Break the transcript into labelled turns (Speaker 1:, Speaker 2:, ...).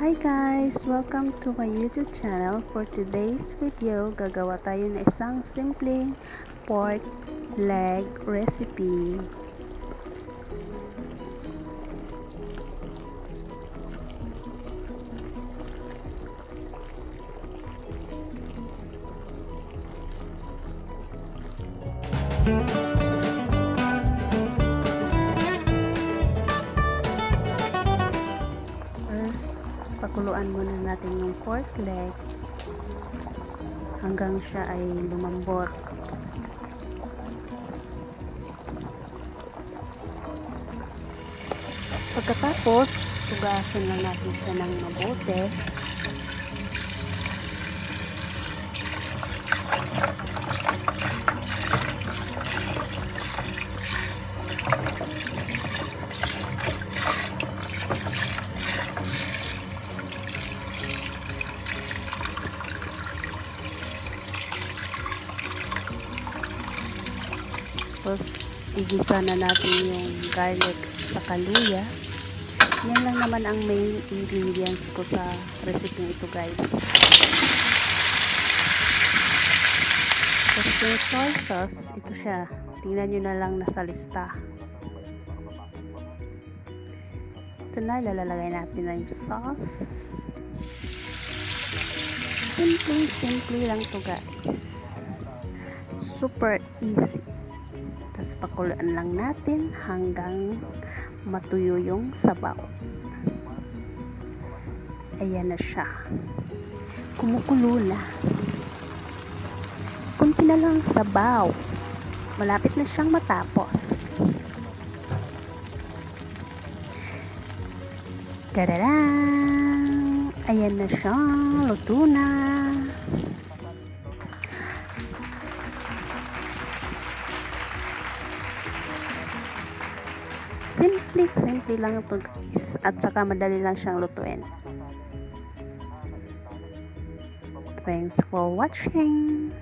Speaker 1: Hi guys! Welcome to my YouTube channel. For today's video, gagawa tayo ng isang simpleng pork leg recipe. Pakuluan muna natin yung pork leg hanggang siya ay lumambot. Pagkatapos, tugasin lang natin siya ng mabuti. Tapos, igisa na natin yung garlic sa kaluya. Yan lang naman ang main ingredients ko sa recipe ito guys. Tapos yung soy sauce, ito siya. Tingnan nyo na lang nasa lista. Ito na, lalagay natin na yung sauce. Simple lang to guys. Super easy. Tapos pakuluan lang natin hanggang matuyo yung sabaw. Ayan na siya. Kumukulo na. Kunti na lang sabaw. Malapit na siyang matapos. Tadadang! Ayan na siya. Luto na. Simple lang ito guys. At saka madali lang siyang lutuin. Thanks for watching.